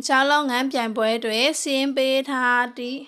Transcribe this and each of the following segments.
ကျောင်းလုံးငန်းပြိုင်ပွဲတွင်စင်းပေးထားသည့်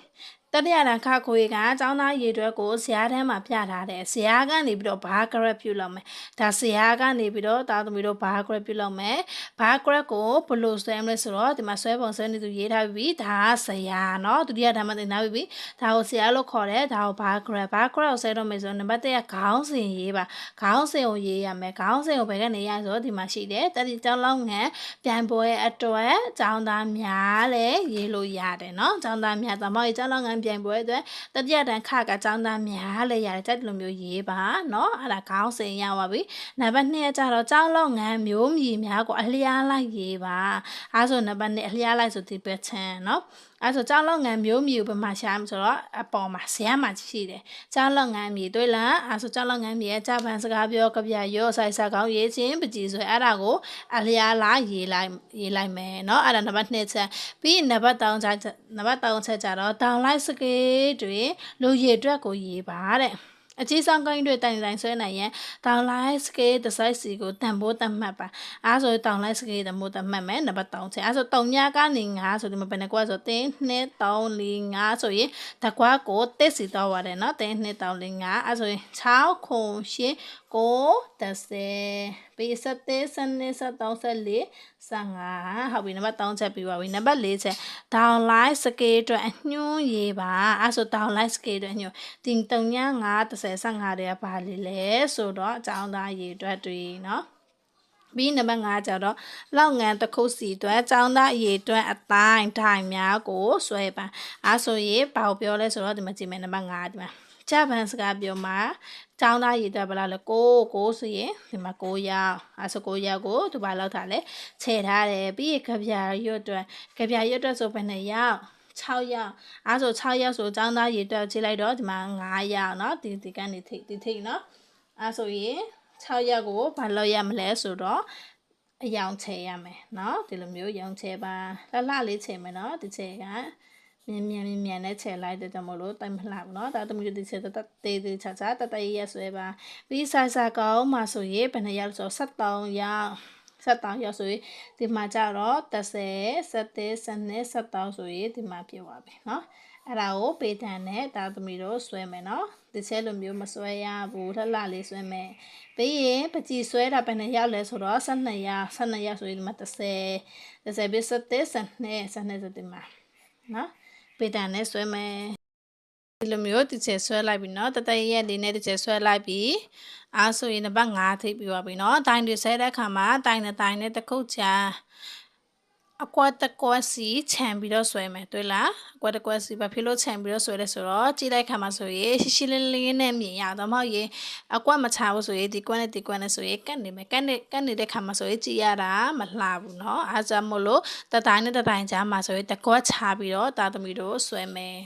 တတိယတန်းခခွေကကျောင်းသားရေတွက်ကိုဇရာထဲမှာပြထားတယ်ဇရာကနေပြီးတော့ဘာဂရက်ပြုလုပ်မယ်ဒါဇရာကနေပြီးတော့တာသမီတို့ဘာဂရက်ပြုလုပ်မယ်ဘာဂရက်ကိုဘလို့ဆွဲမလဲဆိုတော့ဒီမှာဆွဲပုံဆွဲနေသူရေးထားပြီးဒါကဇရာเนาะဒုတိယတန်းမှာသင်ထားပြီးဒါကိုဇရာလို့ခေါ်တယ်ဒါကိုဘာဂရက်ကိုဆွဲတော့မယ်ဆိုတော့နံပါတ်1ကခေါင်းစဉ်ရေးပါခေါင်းစဉ်ကိုရေးရမယ်ခေါင်းစဉ်ကိုဘယ်ကနေရဆိုတော့ဒီမှာရှိတယ်တတိကျောင်းလုံးငန်းပြိုင်ပွဲအတွက်ကျောင်းသားများလည်းရေးလို့ရတယ်เนาะကျောင်းသားများသမီးကျောင်းလုံးငန်းပြိုင်ပွဲအတွက်တတိယတန်းခကကျောင်းသားများလည်းရတယ်တဲ့ဒီလိုမျိုးရေးပါเนาะအဲ့ဒါခေါင်းစဉ်ရပါပြီနံပါတ်2ကကျတော့ကျောင်းလုံးငန်းမျိုးမြည်များကိုအလျားလိုက်ရေးပါအဲဆိုနံပါတ်2အလျားလိုက်ဆိုဒီပဲချမ်းเนาะအဲဆိုကျောင်းလုံးငန်းမျိုးမြည်ကိုဘယ်မှာရှာမဆိုတော့အပေါ်မှာဇရာမှာရှိတယ်ကျောင်းလုံးငန်းမြည်တွေ့လားအဲဆိုကျောင်းလုံးငန်းမြည်ရဲ့ဂျပန်စကားပြောကြပြရောဆိုင်စာကောင်းရေးချင်းပကြီးဆိုအဲ့ဒါကိုအလျားလိုက်ရေးလိုက်မယ်เนาะအဲ့ဒါနံပါတ်2ချက်ပြီးနံပါတ်3ချက်ကျတော့တောင်လိုက်စကေးတွေလူရည်အတွက်ကိုရေးပါတဲ့အကြီးဆောင်ကိုင်းတွေတိုင်ဆွဲနိုင်ရင်တောင်လိုက်စကေးတစ်စိုက်စီကိုတန်ဖိုးတတ်မှတ်ပါအဲဆိုတောင်လိုက်စကေးတမိုးတတ်မှတ်မယ်နံပါတ်3ချက်အဲဆို3ညကနေ9ဆိုဒီမှာဘယ်နှကွက်ဆို1 2 3 4 5ဆိုရင်တကွက်ကိုတက်စီတော့ရတယ်เนาะ1 2 3 4 5အဲဆိုရင်6ခု8 9 10ပြီး17 12 13 14 15ဟုတ်ပြီနံပါတ်3ချက်ပြီးပါပြီနံပါတ်4ချက်ဒေါင်လိုက်စကေးအတွက်အညွှန်းရေးပါအဲဆိုဒေါင်လိုက်စကေးအတွက်ညွှန်းဒီ3ည9 10 15တွေကပါလေလဲဆိုတော့အကြောင်းသားရေးအတွက်တွေเนาะပြီးနံပါတ်5ကျတော့လောက်ငန်းတစ်ခုစီအတွက်ចောင်းသားအရေးအတွက်အတိုင်းထိုင်များကိုဆွဲပါအဲဆိုရင်ဘာကိုပြောလဲဆိုတော့ဒီမှာကြည့်မယ်နံပါတ်5ဒီမှာဂျပန်စကားပြောမှာចောင်းသားရေးအတွက်ဘယ်လောက်လဲ6ဆိုရင်ဒီမှာ9ရောက်အဲဆို9ရောက်ကိုသူဘာလောက်ထားလဲခြေထားတယ်ပြီးကြပြရွတ်အတွက်ဆိုဘယ်နှစ်ရောက်6ရောက်အဲဆို6ရောက်ဆိုចောင်းသားရေးအတွက်ခြေလိုက်တော့ဒီမှာ9ရောက်เนาะဒီကနေထိเนาะအဲဆိုရင်6ရက်ကိုဘာလို့ရမလဲဆိုတော့အယောင်ချဲရမယ်เนาะဒီလိုမျိုးရောင်ချဲပါလှလေးချဲမယ်เนาะဒီချဲကမြန်နဲ့ချဲလိုက်တဲ့ကြောင့်မလို့တိုင်မလှဘူးเนาะဒါတမျိုးဒီချဲတေးချာတရက်ဆွဲပါပြီးဆိုင်စာကောင်းမှာဆိုရင်ဘယ်နှရက်ဆို73ရက်ဆိုရင်ဒီမှာကျတော့30 17 12 13ဆိုရင်ဒီမှာပြသွားပြီเนาะအဲ့ဒါကိုပေတန်နဲ့ဒါသမီးတို့ဆွဲမယ်เนาะဒီချဲလိုမျိုးမဆွဲရဘူးလှလေးဆွဲမယ်ပြီးရင်ပကြီးဆွဲတာဘယ်နှရောက်လဲဆိုတော့12ရောက်ဆိုရင်ဒီမှာ30ပြီး17 12ဆိုဒီမှာเนาะပေတန်နဲ့ဆွဲမယ်ဒီလိုမျိုးတစ်ချက်ဆွဲလိုက်ပြီเนาะတရက်လေးနဲ့တစ်ချက်ဆွဲလိုက်ပြီအားဆိုရင်နံပါတ်5ထိပ်ပြီးပါပြီเนาะတိုင်တွေဆွဲတဲ့အခါမှာတိုင်နဲ့တစ်ခုချာအကွက်တစ်ကွက်စီခြံပြီးတော့ဆွဲမယ်တွေ့လားအကွက်တစ်ကွက်စီဘာဖြစ်လို့ခြံပြီးတော့ဆွဲလဲဆိုတော့ကြည့်လိုက်ခါမှာဆိုရင်ရှင်းလေးနဲ့မြင်ရတော့မဟုတ်ရင်အကွက်မချဘူးဆိုရင်ဒီကွက်နဲ့ဒီကွက်နဲ့ဆိုရင်ကတ်နေမယ်ကတ်နေတဲ့ခါမှာဆိုရင်ကြည့်ရတာမလှဘူးเนาะအားကြောင့်မို့လို့တတိုင်းနဲ့တတိုင်းကြားမှာဆိုရင်တစ်ကွက်ချပြီးတော့တာသမီတို့ဆွဲမယ်